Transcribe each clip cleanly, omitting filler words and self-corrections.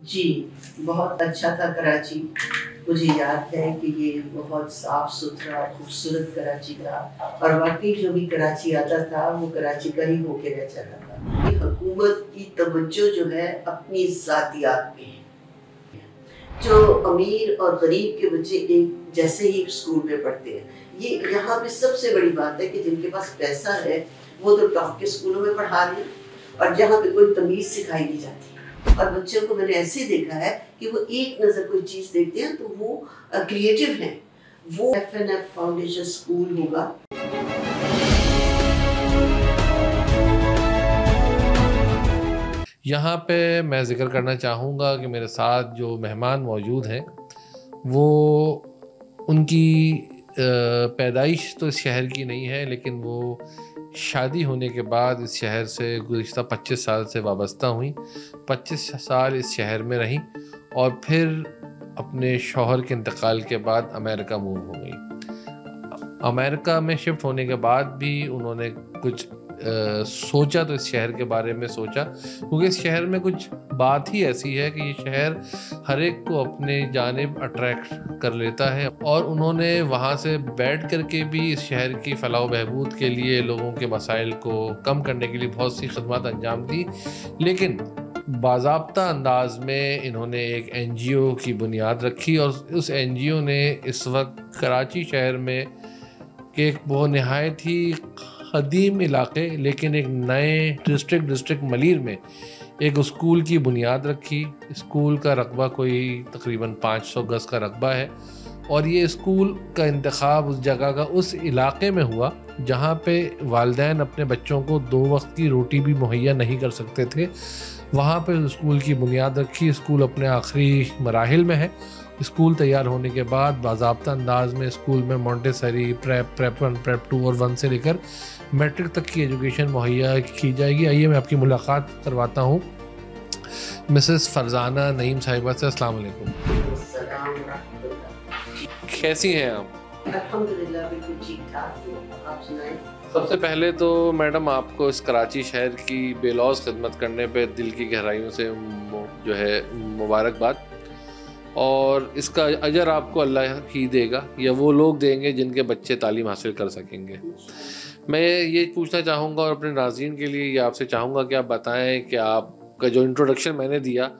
जी, बहुत अच्छा था कराची। मुझे याद है कि ये बहुत साफ़-सुथरा, खूबसूरत कराची था और वाक़ई जो भी कराची आता था, वो कराची का ही होके रह जाता था। ये हुकूमत की तवज्जो जो है अपनी ज़ातियात पे है। जो अमीर और गरीब के बच्चे एक जैसे ही स्कूल में पढ़ते हैं, ये यहाँ पे सबसे बड़ी बात है कि जिनके पास पैसा है, वो तो टॉप के स्कूलों में पढ़ा रहे हैं और जहाँ पे कोई तमीज़ सिखाई नहीं जाती। और बच्चों को मैंने ऐसे देखा है कि वो एक नज़र कोई चीज़ देखते हैं तो वो क्रिएटिव हैं। वो एफएनएफ फाउंडेशन स्कूल होगा। यहाँ पे मैं ज़िक्र करना चाहूँगा कि मेरे साथ जो मेहमान मौजूद हैं वो उनकी पैदाइश तो इस शहर की नहीं है, लेकिन वो शादी होने के बाद इस शहर से गुज़िश्ता 25 साल से वाबस्ता हुई। 25 साल इस शहर में रहीं और फिर अपने शौहर के इंतकाल के बाद अमेरिका मूव हो गई। अमेरिका में शिफ्ट होने के बाद भी उन्होंने कुछ सोचा तो इस शहर के बारे में सोचा, क्योंकि इस शहर में कुछ बात ही ऐसी है कि ये शहर हर एक को अपने जानिब अट्रैक्ट कर लेता है और उन्होंने वहाँ से बैठ कर के भी इस शहर की फलाह बहबूद के लिए, लोगों के मसाइल को कम करने के लिए बहुत सी खिदमत अंजाम दी। लेकिन बाज़ाब्ता अंदाज में इन्होंने एक एनजीओ की बुनियाद रखी और उस एनजीओ ने इस वक्त कराची शहर में कि एक वो नहायत ही क़दीम इलाके लेकिन एक नए डिस्ट्रिक्ट मलीर में एक स्कूल की बुनियाद रखी। स्कूल का रकबा कोई तकरीबन 500 गज़ का रकबा है और ये स्कूल का इंतखाब उस जगह का उस इलाके में हुआ जहाँ पे वालिदैन अपने बच्चों को 2 वक्त की रोटी भी मुहैया नहीं कर सकते थे। वहाँ पे स्कूल की बुनियाद रखी। स्कूल अपने आखिरी मराहिल में है। स्कूल तैयार होने के बाद बाज़ाब्ता अंदाज में स्कूल में मॉन्टेसरी, प्रेप 1, प्रेप 2 और 1 से लेकर मैट्रिक तक की एजुकेशन मुहैया की जाएगी। आइए मैं आपकी मुलाकात करवाता हूँ मिसेस फरजाना नईम साहिबा से। अस्सलाम वालेकुम। कैसी हैं आप? अल्हम्दुलिल्लाह बिल्कुल ठीक-ठाक हूँ। आप सुनाएँ? सबसे पहले तो मैडम आपको इस कराची शहर की बेलौस खिदमत करने पे दिल की गहराइयों से जो है मुबारकबाद, और इसका अजर आपको अल्लाह ही देगा या वो लोग देंगे जिनके बच्चे तालीम हासिल कर सकेंगे। मैं ये पूछना चाहूँगा और अपने नाज़रीन के लिए ये आपसे चाहूँगा कि आप बताएं कि आपका जो इंट्रोडक्शन मैंने दिया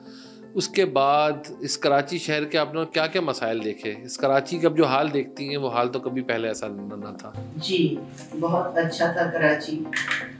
उसके बाद इस कराची शहर के आपने क्या क्या मसाइल देखे, इस कराची का जो हाल देखती हैं वो हाल तो कभी पहले ऐसा न था। जी, बहुत अच्छा था कराची।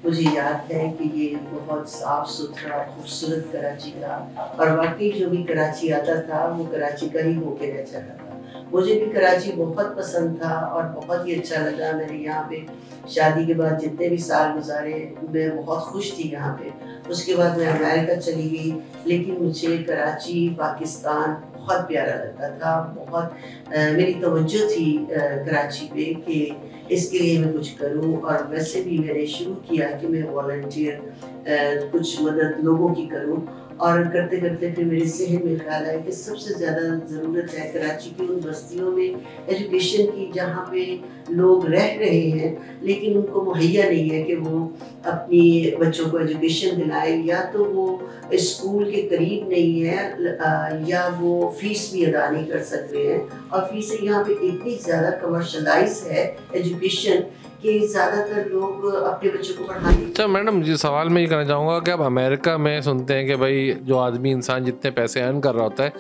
मुझे याद है कि ये बहुत साफ़-सुथरा, खूबसूरत कराची था और वाक़ई जो भी कराची आता था, वो कराची का ही होके रह जाता था। मुझे भी कराची बहुत पसंद था और बहुत ही अच्छा लगा। मैंने यहाँ पे शादी के बाद जितने भी साल गुज़ारे, मैं बहुत खुश थी यहाँ पे। उसके बाद मैं अमेरिका चली गई, लेकिन मुझे कराची, पाकिस्तान बहुत प्यारा लगता था। बहुत मेरी तवज्जो थी कराची पे कि इसके लिए मैं कुछ करूं, और वैसे भी मैंने शुरू किया कि मैं वॉलंटियर कुछ मदद लोगों की करूं, और करते करते फिर मेरे जहन में ख्याल आया कि सबसे ज़्यादा ज़रूरत है कराची की उन बस्तियों में एजुकेशन की जहाँ पे लोग रह रहे हैं लेकिन उनको मुहैया नहीं है कि वो अपनी बच्चों को एजुकेशन दिलाएं, या तो वो स्कूल के करीब नहीं है या वो फीस भी अदा नहीं कर सकते हैं, और फीस यहाँ पे इतनी ज़्यादा कमर्शलाइज है एजुकेशन कि ज़्यादातर लोग अपने बच्चों को पढ़ाने। अच्छा मैडम, जी सवाल मैं ये करना चाहूँगा कि अब अमेरिका में सुनते हैं कि भाई जो आदमी इंसान जितने पैसे अर्न कर रहा होता है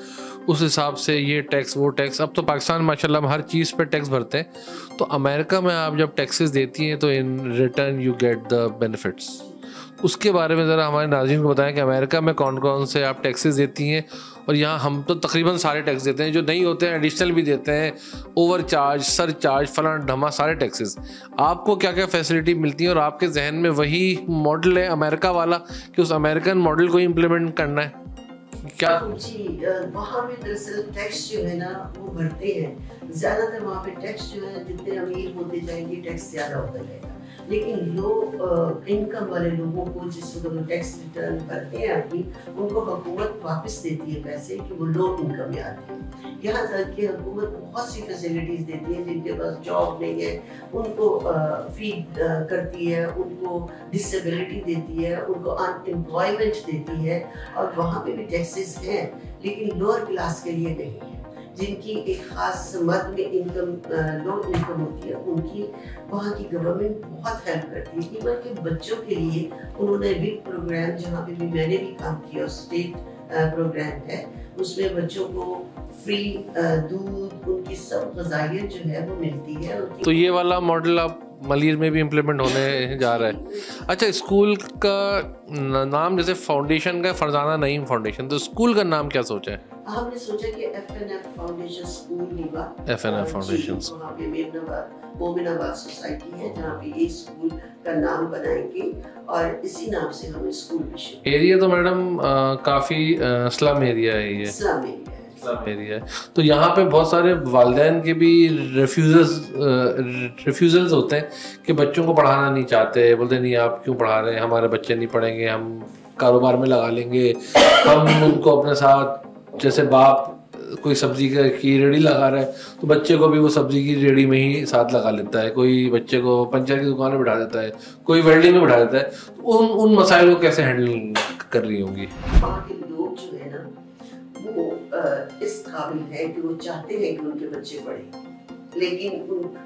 उस हिसाब से ये टैक्स वो टैक्स। अब तो पाकिस्तान माशाल्लाह हम हर चीज़ पे टैक्स भरते हैं, तो अमेरिका में आप जब टैक्सेस देती हैं तो in return you get the benefits. उसके बारे में ज़रा हमारे नाज़रीन को बताएं कि अमेरिका में कौन कौन से आप टैक्सेस देती हैं, और यहाँ हम तो तकरीबन सारे टैक्स देते हैं, जो नहीं होते हैं एडिशनल भी देते हैं, ओवर चार्ज, सर चार्ज, फलां ढमा सारे टैक्सेस। आपको क्या क्या फैसिलिटी मिलती है और आपके जहन में वही मॉडल है अमेरिका वाला कि उस अमेरिकन मॉडल को इम्प्लीमेंट करना है क्या? जी, वहाँ में दरअसल टैक्स जो है ना वो भरते हैं ज़्यादातर। वहाँ पे टैक्स जो है जितने अमीर होते जाएंगे टैक्स ज़्यादा होता जाएगा। लेकिन लो इनकम वाले लोगों को जिस वक्त टैक्स रिटर्न भरते हैं अपनी, उनको हुकूमत वापस देती है पैसे कि वो लो इनकम में आते हैं। यहाँ तक कि हुकूमत बहुत सी फैसिलिटीज़ देती है, जिनके पास जॉब नहीं है उनको फीड करती है, उनको डिसेबिलिटी देती है, उनको अनएम्प्लॉयमेंट देती है, और वहाँ पे भी टैक्सेस हैं, लेकिन लोअर क्लास के लिए नहीं है। जिनकी एक ख़ास मद में इनकम लो इनकम होती है, उनकी वहाँ की गवर्नमेंट बहुत हेल्प करती है। इवन के बच्चों के लिए उन्होंने विक प्रोग्राम, जहाँ पे भी मैंने भी काम किया, स्टेट प्रोग्राम है, उसमें बच्चों को फ्री दूध, उनकी सब ग़िज़ाइयत जो है वो मिलती है। तो ये वाला मॉडल आप मलीर में भी इम्प्लीमेंट होने जा रहा है। अच्छा, स्कूल का नाम जैसे फाउंडेशन का फरजाना नईम फाउंडेशन, तो स्कूल का नाम क्या सोचा है? हमने सोचा कि FNF foundation school लीवा, FNF foundation, वहाँ पे मोमिनाबाद सोसाइटी है, जहाँ पे ये स्कूल का नाम बनाएंगे और इसी नाम से हमें स्कूल भी शुरू। एरिया तो मैडम काफ़ी स्लम एरिया है, ये स्लम एरिया है, तो यहाँ पे बहुत सारे वालिदैन के भी रिफ्यूजल्स होते हैं कि बच्चों को पढ़ाना नहीं चाहते, बोलते नहीं आप क्यों पढ़ा रहे हैं, हमारे बच्चे नहीं पढ़ेंगे, हम कारोबार में लगा लेंगे। हम उनको अपने साथ, जैसे बाप कोई सब्जी की रेडी लगा रहा है तो बच्चे को भी वो सब्जी की रेडी में ही साथ लगा लेता है, कोई बच्चे को पंचर की दुकान में बिठा देता है, कोई वेल्डिंग में बिठा देता है। तो उन मसाइल को कैसे हैंडल कर रही होंगी? वहाँ के लोग जो है ना, वो इस काबिल है कि वो चाहते हैं कि उनके बच्चे पढ़े, लेकिन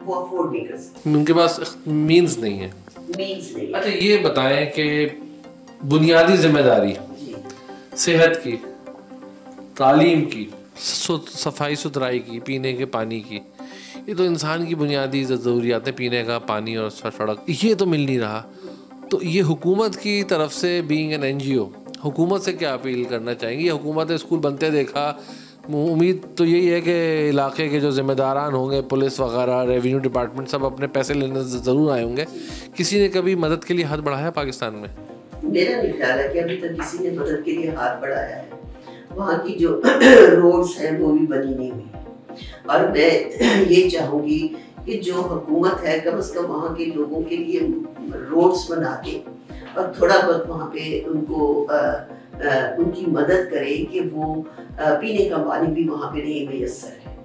वो अफोर्ड नहीं कर सकते, उनके पास मीन्स नहीं है। अच्छा, ये बताएं कि बुनियादी जिम्मेदारी सेहत की, तालीम की, सफाई सुथराई की, पीने के पानी की, ये तो इंसान की बुनियादी ज़रूरियात हैं, पीने का पानी और सड़क, ये तो मिल नहीं रहा। तो ये हुकूमत की तरफ से, बीइंग एन NGO, हुकूमत से क्या अपील करना चाहेंगी? हुकूमत ने स्कूल बनते देखा, उम्मीद तो यही है कि इलाके के जो ज़िम्मेदारान होंगे, पुलिस वगैरह, रेवेन्यू डिपार्टमेंट, सब अपने पैसे लेने ज़रूर आए होंगे। किसी ने कभी मदद के लिए हाथ बढ़ाया पाकिस्तान में? मेरा नहीं ख्याल है कि अभी तक किसी ने मदद के लिए हाथ बढ़ाया है। वहाँ की जो रोड्स हैं वो भी बनी नहीं हुई, और मैं ये चाहूँगी कि जो हुकूमत है कम से कम वहाँ के लोगों के लिए रोड्स बना के और थोड़ा बहुत वहाँ पे उनको उनकी मदद करे कि वो पीने का पानी भी वहाँ पे नहीं मैसर है।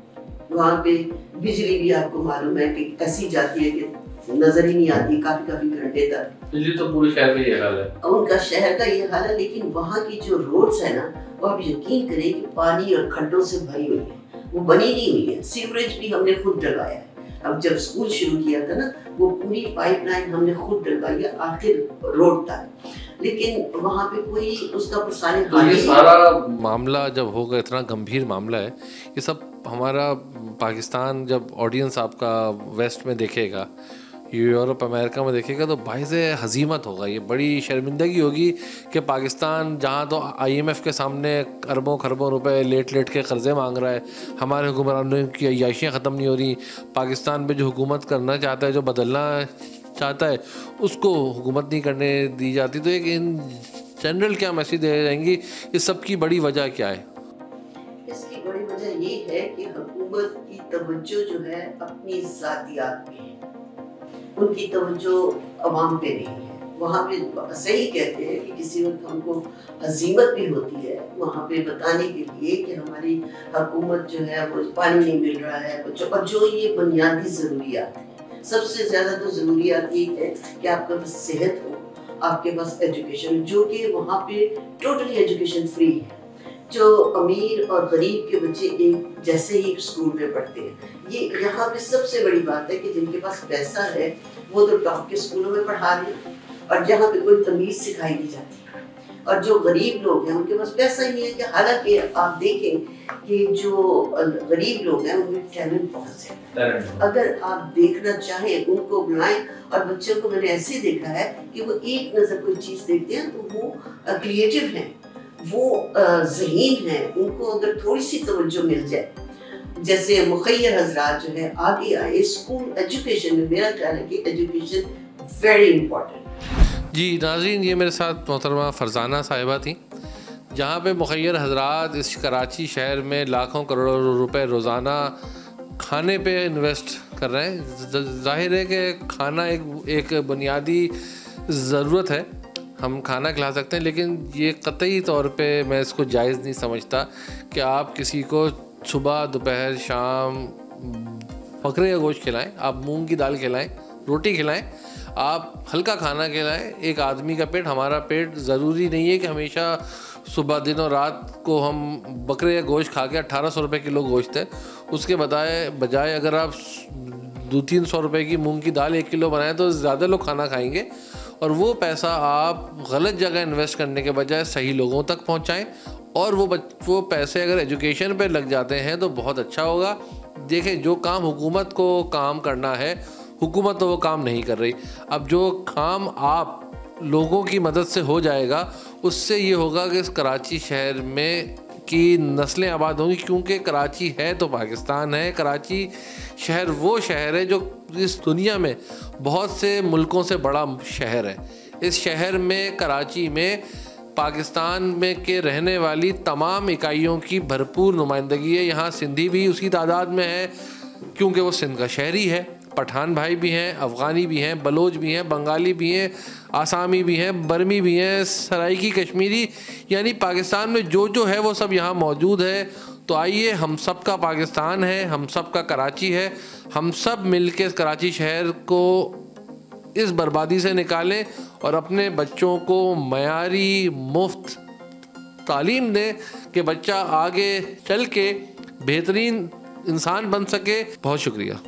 वहाँ पे बिजली भी आपको मालूम है कि ऐसी जाती है कि नजर ही नहीं आती काफी घंटे तक। बिजली तो पूरे शहर का ये हाल है, उनका शहर का ये हाल है, लेकिन वहाँ की जो रोड्स है ना, वो आप यकीन करें कि पानी और खड्डों से भरी हुई है, वो बनी नहीं हुई है। सीवरेज भी हमने खुद डलवाया है। अब जब स्कूल शुरू किया था ना, वो पूरी पाइपलाइन हमने खुद डलवाई है आखिर रोड तक, लेकिन वहाँ पे कोई उसका पुरसाने तो ये सारा मामला जब होगा, इतना गंभीर मामला है, ये सब हमारा पाकिस्तान जब ऑडियंस आपका वेस्ट में देखेगा, यूरोप अमेरिका में देखेगा, तो बाइज़ हज़ीमत होगा, ये बड़ी शर्मिंदगी होगी कि पाकिस्तान जहाँ तो IMF के सामने अरबों खरबों रुपए लेट के कर्ज़े मांग रहा है, हमारे हुक्मरानों की अय्याशियाँ ख़त्म नहीं हो रही, पाकिस्तान पे जो हुकूमत करना चाहता है, जो बदलना चाहता है, उसको हुकूमत नहीं करने दी जाती। तो एक इन जनरल क्या मैसेज दे जाएंगी, इस सब की बड़ी वजह क्या है? इसकी बड़ी वजह ये है कि हुकूमत की तवज्जो जो है अपनी ज़ातियात पे है, उनकी तवज्जो अवाम पे नहीं है। वहाँ पे सही कहते हैं कि किसी वक्त हमको हजीमत भी होती है वहाँ पे बताने के लिए कि हमारी हुकूमत जो है वो पानी नहीं मिल रहा है बच्चों, और जो ये बुनियादी ज़रूरियात हैं, सबसे ज़्यादा तो ज़रूरियात ये है कि आपके पास सेहत हो, आपके पास एजुकेशन, जो कि वहाँ पे टोटली एजुकेशन फ्री है। जो अमीर और गरीब के बच्चे एक जैसे ही स्कूल में पढ़ते हैं। ये यहाँ पे सबसे बड़ी बात है कि जिनके पास पैसा है वो तो टॉप के स्कूलों में पढ़ा रहे हैं, और जहाँ पे कोई तमीज़ सिखाई नहीं जाती, और जो गरीब लोग हैं उनके पास पैसा ही नहीं है। कि हालांकि आप देखें कि जो गरीब लोग हैं उनमें टैलेंट बहुत है, अगर आप देखना चाहें उनको बुलाएं। और बच्चों को मैंने ऐसे देखा है कि वो एक नज़र कोई चीज़ देखते हैं तो वो क्रिएटिव हैं, वो ज़हीन है, उनको अगर थोड़ी सी तवज्जो मिल जाए, जैसे मुखय्यर हजरात जो है आगे आए स्कूल एजुकेशन में। मेरा ख्याल है कि एजुकेशन वेरी इंपॉर्टेंट। जी नाज़रीन, ये मेरे साथ मोहतरमा फरजाना साहिबा थी, जहाँ पे मुखय्यर हजरात इस कराची शहर में लाखों करोड़ों रुपए रोज़ाना खाने पे इन्वेस्ट कर रहे हैं। जाहिर है कि खाना एक बुनियादी ज़रूरत है, हम खाना खिला सकते हैं, लेकिन ये कतई तौर पे मैं इसको जायज़ नहीं समझता कि आप किसी को सुबह दोपहर शाम बकरे का गोश्त खिलाएं, आप मूंग की दाल खिलाएं, रोटी खिलाएं, आप हल्का खाना खिलाएं। एक आदमी का पेट, हमारा पेट, ज़रूरी नहीं है कि हमेशा सुबह दिन और रात को हम बकरे का गोश्त खा के 1800 रुपये किलो गोश्त है, उसके बजाय अगर आप 200-300 रुपये की मूंग की दाल 1 किलो बनाएं तो ज़्यादा लोग खाना खाएंगे, और वो पैसा आप गलत जगह इन्वेस्ट करने के बजाय सही लोगों तक पहुंचाएं, और वो पैसे अगर एजुकेशन पे लग जाते हैं तो बहुत अच्छा होगा। देखें, जो काम हुकूमत को काम करना है, हुकूमत तो वो काम नहीं कर रही। अब जो काम आप लोगों की मदद से हो जाएगा, उससे ये होगा कि इस कराची शहर में की नस्लें आबाद होंगी, क्योंकि कराची है तो पाकिस्तान है। कराची शहर वो शहर है जो इस दुनिया में बहुत से मुल्कों से बड़ा शहर है। इस शहर में, कराची में, पाकिस्तान में के रहने वाली तमाम इकाइयों की भरपूर नुमाइंदगी है। यहाँ सिंधी भी उसकी तादाद में है, क्योंकि वो सिंध का शहरी है। पठान भाई भी हैं, अफ़गानी भी हैं, बलोच भी हैं, बंगाली भी हैं, आसामी भी हैं, बर्मी भी हैं, सराइकी कश्मीरी, यानी पाकिस्तान में जो है वो सब यहाँ मौजूद है। तो आइए, हम सब का पाकिस्तान है, हम सब का कराची है, हम सब मिल के कराची शहर को इस बर्बादी से निकालें और अपने बच्चों को मयारी मुफ्त तालीम दें कि बच्चा आगे चल के बेहतरीन इंसान बन सके। बहुत शुक्रिया।